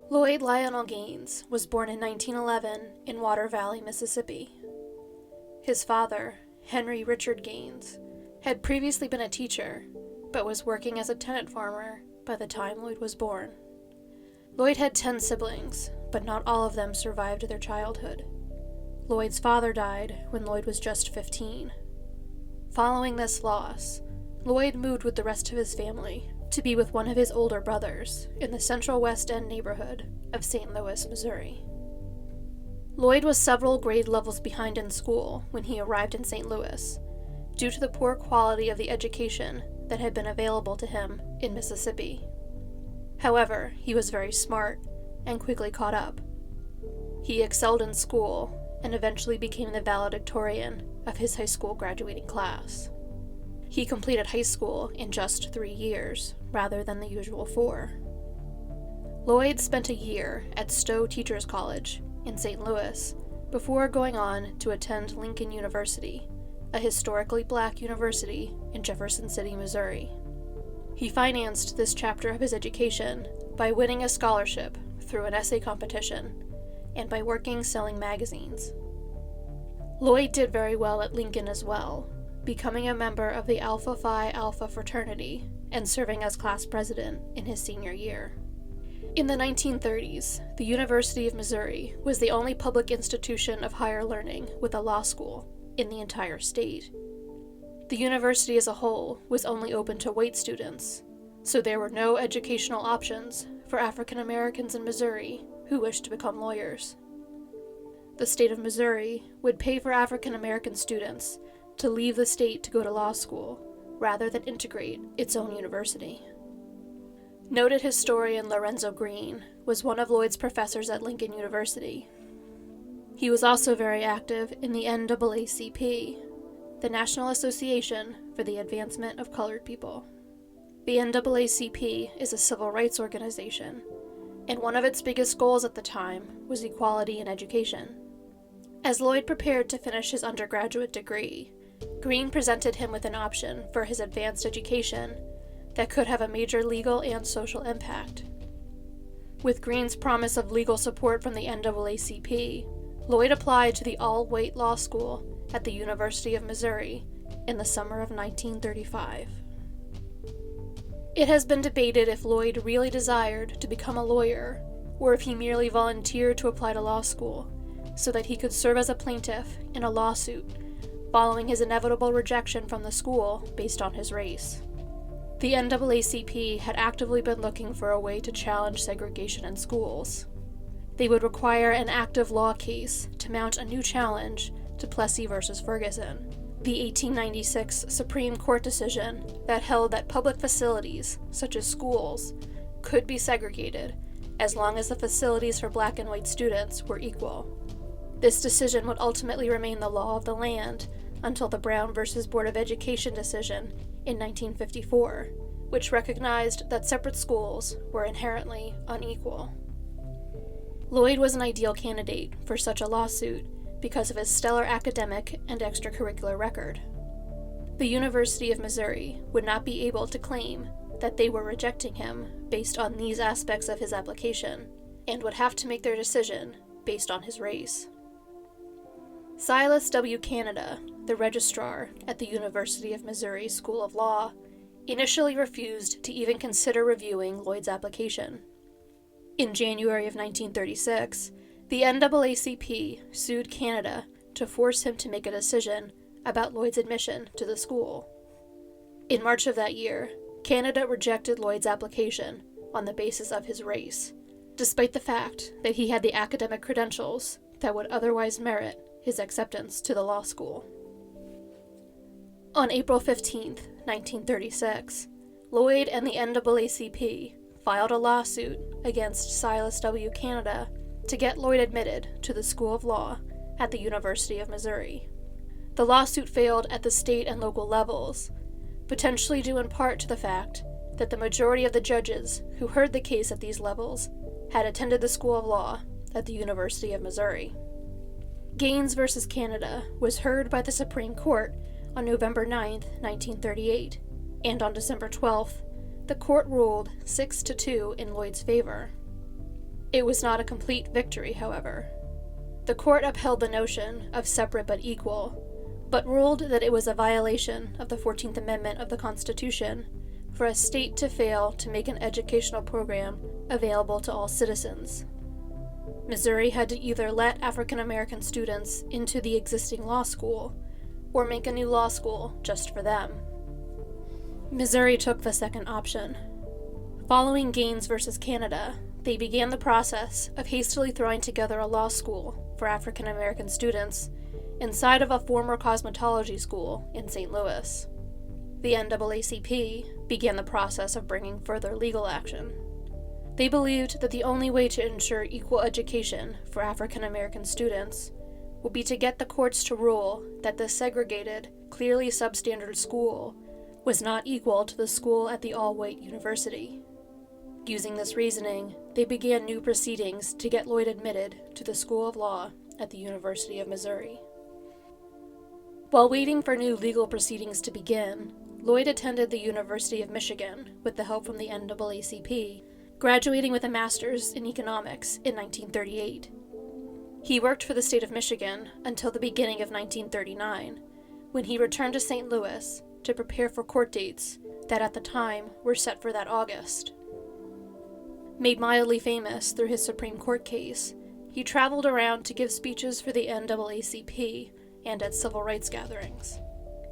Lloyd Lionel Gaines was born in 1911 in Water Valley, Mississippi. His father, Henry Richard Gaines, had previously been a teacher, but was working as a tenant farmer by the time Lloyd was born. Lloyd had 10 siblings, but not all of them survived their childhood. Lloyd's father died when Lloyd was just 15. Following this loss, Lloyd moved with the rest of his family to be with one of his older brothers in the central West End neighborhood of St. Louis, Missouri. Lloyd was several grade levels behind in school when he arrived in St. Louis, due to the poor quality of the education that had been available to him in Mississippi. However, he was very smart and quickly caught up. He excelled in school and eventually became the valedictorian of his high school graduating class. He completed high school in just 3 years, rather than the usual 4. Lloyd spent a year at Stowe Teachers College in St. Louis before going on to attend Lincoln University, a historically black university in Jefferson City, Missouri. He financed this chapter of his education by winning a scholarship through an essay competition and by working selling magazines. Lloyd did very well at Lincoln as well, becoming a member of the Alpha Phi Alpha fraternity and serving as class president in his senior year. In the 1930s, the University of Missouri was the only public institution of higher learning with a law school in the entire state. The university as a whole was only open to white students, so there were no educational options for African Americans in Missouri who wished to become lawyers. The state of Missouri would pay for African American students to leave the state to go to law school, rather than integrate its own university. Noted historian Lorenzo Green was one of Lloyd's professors at Lincoln University. He was also very active in the NAACP, the National Association for the Advancement of Colored People. The NAACP is a civil rights organization, and one of its biggest goals at the time was equality in education. As Lloyd prepared to finish his undergraduate degree, Green presented him with an option for his advanced education that could have a major legal and social impact. With Green's promise of legal support from the NAACP, Lloyd applied to the all-white law school at the University of Missouri in the summer of 1935. It has been debated if Lloyd really desired to become a lawyer, or if he merely volunteered to apply to law school so that he could serve as a plaintiff in a lawsuit following his inevitable rejection from the school based on his race. The NAACP had actively been looking for a way to challenge segregation in schools. They would require an active law case to mount a new challenge to Plessy v. Ferguson, the 1896 Supreme Court decision that held that public facilities, such as schools, could be segregated as long as the facilities for black and white students were equal. This decision would ultimately remain the law of the land until the Brown v. Board of Education decision in 1954, which recognized that separate schools were inherently unequal. Lloyd was an ideal candidate for such a lawsuit because of his stellar academic and extracurricular record. The University of Missouri would not be able to claim that they were rejecting him based on these aspects of his application, and would have to make their decision based on his race. Silas W. Canada, the registrar at the University of Missouri School of Law, initially refused to even consider reviewing Lloyd's application. In January of 1936, the NAACP sued Canada to force him to make a decision about Lloyd's admission to the school. In March of that year, Canada rejected Lloyd's application on the basis of his race, despite the fact that he had the academic credentials that would otherwise merit his acceptance to the law school. On April 15, 1936, Lloyd and the NAACP filed a lawsuit against Silas W. Canada to get Lloyd admitted to the School of Law at the University of Missouri. The lawsuit failed at the state and local levels, potentially due in part to the fact that the majority of the judges who heard the case at these levels had attended the School of Law at the University of Missouri. Gaines v. Canada was heard by the Supreme Court on November 9, 1938, and on December 12th, the court ruled 6-2 in Lloyd's favor. It was not a complete victory, however. The court upheld the notion of separate but equal, but ruled that it was a violation of the 14th Amendment of the Constitution for a state to fail to make an educational program available to all citizens. Missouri had to either let African American students into the existing law school or make a new law school just for them. Missouri took the second option. Following Gaines versus Canada, they began the process of hastily throwing together a law school for African American students inside of a former cosmetology school in St. Louis. The NAACP began the process of bringing further legal action. They believed that the only way to ensure equal education for African American students would be to get the courts to rule that the segregated, clearly substandard school was not equal to the school at the all-white university. Using this reasoning, they began new proceedings to get Lloyd admitted to the School of Law at the University of Missouri. While waiting for new legal proceedings to begin, Lloyd attended the University of Michigan with the help from the NAACP, graduating with a master's in economics in 1938. He worked for the state of Michigan until the beginning of 1939, when he returned to St. Louis to prepare for court dates that at the time were set for that August. Made mildly famous through his Supreme Court case, he traveled around to give speeches for the NAACP and at civil rights gatherings.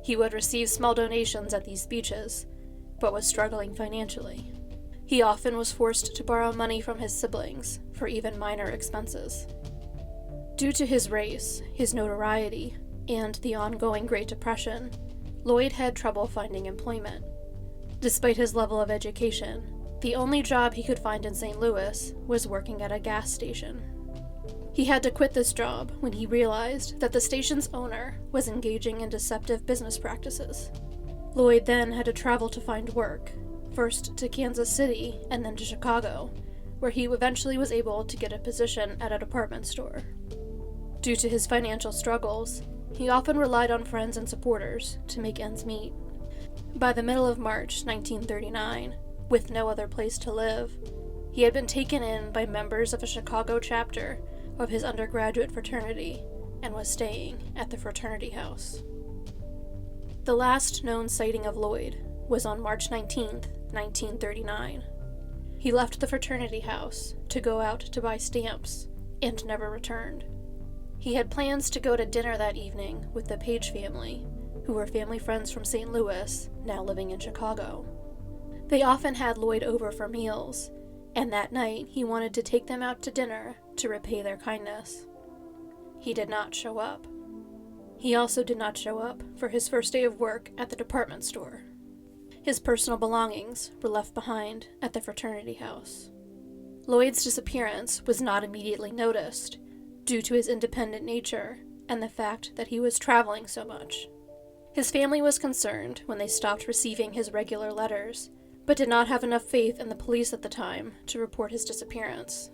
He would receive small donations at these speeches, but was struggling financially. He often was forced to borrow money from his siblings for even minor expenses. Due to his race, his notoriety, and the ongoing Great Depression, Lloyd had trouble finding employment. Despite his level of education, the only job he could find in St. Louis was working at a gas station. He had to quit this job when he realized that the station's owner was engaging in deceptive business practices. Lloyd then had to travel to find work, first to Kansas City and then to Chicago, where he eventually was able to get a position at a department store. Due to his financial struggles, he often relied on friends and supporters to make ends meet. By the middle of March 1939, with no other place to live, he had been taken in by members of a Chicago chapter of his undergraduate fraternity and was staying at the fraternity house. The last known sighting of Lloyd was on March 19, 1939. He left the fraternity house to go out to buy stamps and never returned. He had plans to go to dinner that evening with the Page family, who were family friends from St. Louis, now living in Chicago. They often had Lloyd over for meals, and that night he wanted to take them out to dinner to repay their kindness. He did not show up. He also did not show up for his first day of work at the department store. His personal belongings were left behind at the fraternity house. Lloyd's disappearance was not immediately noticed due to his independent nature and the fact that he was traveling so much. His family was concerned when they stopped receiving his regular letters, but did not have enough faith in the police at the time to report his disappearance.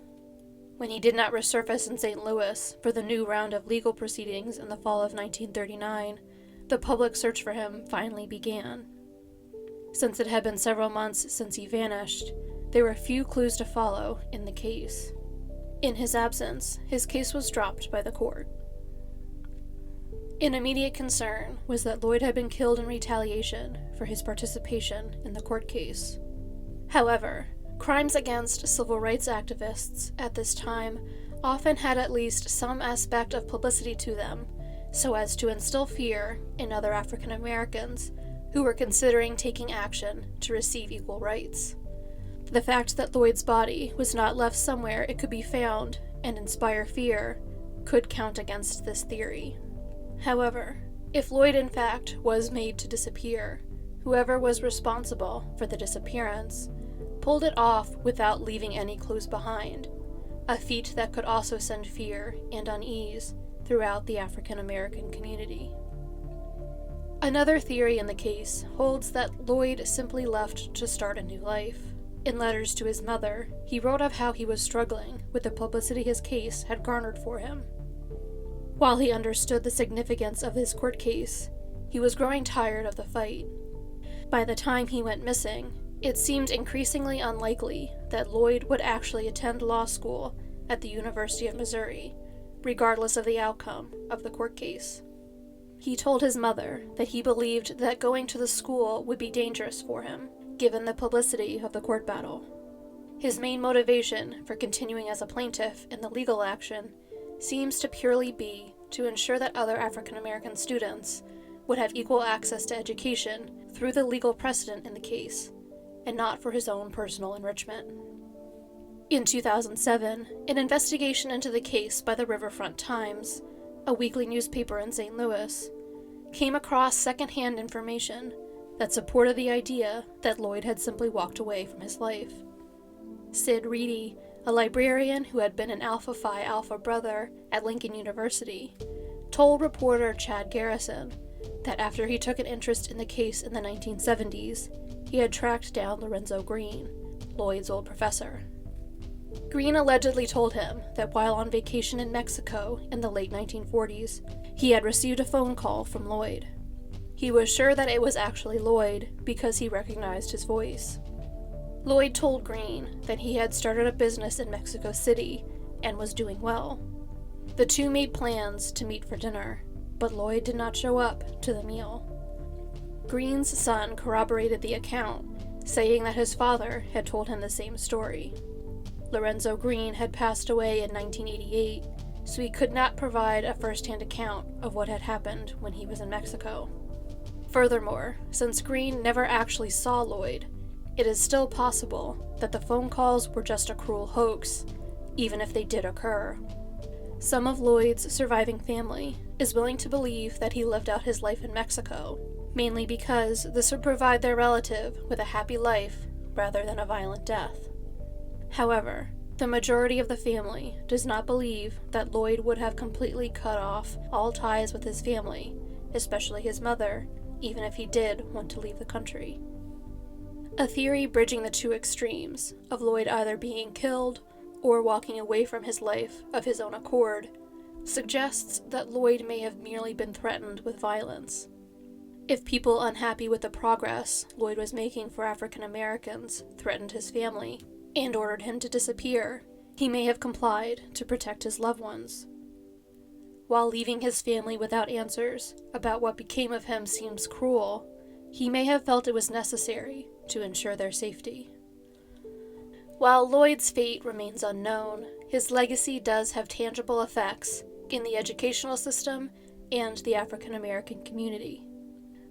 When he did not resurface in St. Louis for the new round of legal proceedings in the fall of 1939, the public search for him finally began. Since it had been several months since he vanished, there were few clues to follow in the case. In his absence, his case was dropped by the court. An immediate concern was that Lloyd had been killed in retaliation for his participation in the court case. However, crimes against civil rights activists at this time often had at least some aspect of publicity to them, so as to instill fear in other African Americans who were considering taking action to receive equal rights. The fact that Lloyd's body was not left somewhere it could be found and inspire fear could count against this theory. However, if Lloyd in fact was made to disappear, whoever was responsible for the disappearance pulled it off without leaving any clues behind, a feat that could also send fear and unease throughout the African American community. Another theory in the case holds that Lloyd simply left to start a new life. In letters to his mother, he wrote of how he was struggling with the publicity his case had garnered for him. While he understood the significance of his court case, he was growing tired of the fight. By the time he went missing, It seemed increasingly unlikely that Lloyd would actually attend law school at the University of Missouri, regardless of the outcome of the court case. He told his mother that he believed that going to the school would be dangerous for him, given the publicity of the court battle. His main motivation for continuing as a plaintiff in the legal action seems to purely be to ensure that other African American students would have equal access to education through the legal precedent in the case, and not for his own personal enrichment. In 2007, an investigation into the case by the Riverfront Times, a weekly newspaper in St. Louis, came across secondhand information that supported the idea that Lloyd had simply walked away from his life. Sid Reedy, a librarian who had been an Alpha Phi Alpha brother at Lincoln University, told reporter Chad Garrison that after he took an interest in the case in the 1970s, he had tracked down Lorenzo Green, Lloyd's old professor. Green allegedly told him that while on vacation in Mexico in the late 1940s, he had received a phone call from Lloyd. He was sure that it was actually Lloyd because he recognized his voice. Lloyd told Green that he had started a business in Mexico City and was doing well. The two made plans to meet for dinner, but Lloyd did not show up to the meal. Green's son corroborated the account, saying that his father had told him the same story. Lorenzo Green had passed away in 1988, so he could not provide a first-hand account of what had happened when he was in Mexico. Furthermore, since Green never actually saw Lloyd, it is still possible that the phone calls were just a cruel hoax, even if they did occur. Some of Lloyd's surviving family is willing to believe that he lived out his life in Mexico, mainly because this would provide their relative with a happy life rather than a violent death. However, the majority of the family does not believe that Lloyd would have completely cut off all ties with his family, especially his mother, even if he did want to leave the country. A theory bridging the two extremes of Lloyd either being killed or walking away from his life of his own accord suggests that Lloyd may have merely been threatened with violence. If people unhappy with the progress Lloyd was making for African Americans threatened his family and ordered him to disappear, he may have complied to protect his loved ones. While leaving his family without answers about what became of him seems cruel, he may have felt it was necessary to ensure their safety. While Lloyd's fate remains unknown, his legacy does have tangible effects in the educational system and the African American community.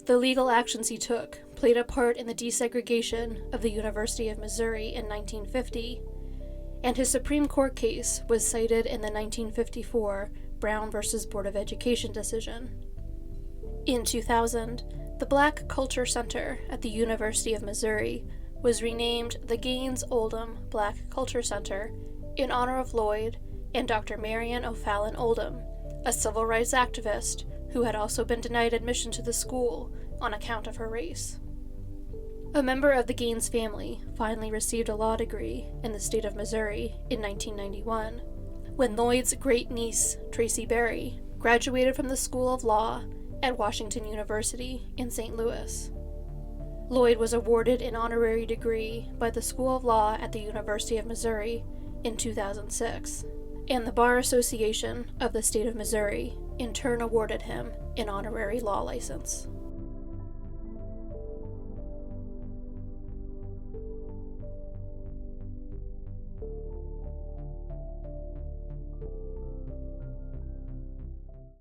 The legal actions he took played a part in the desegregation of the University of Missouri in 1950, and his Supreme Court case was cited in the 1954 Brown v. Board of Education decision. In 2000, the Black Culture Center at the University of Missouri was renamed the Gaines Oldham Black Culture Center in honor of Lloyd and Dr. Marian O'Fallon Oldham, a civil rights activist who had also been denied admission to the school on account of her race. A member of the Gaines family finally received a law degree in the state of Missouri in 1991, when Lloyd's great-niece, Tracy Berry, graduated from the School of Law at Washington University in St. Louis. Lloyd was awarded an honorary degree by the School of Law at the University of Missouri in 2006, and the Bar Association of the State of Missouri in turn awarded him an honorary law license.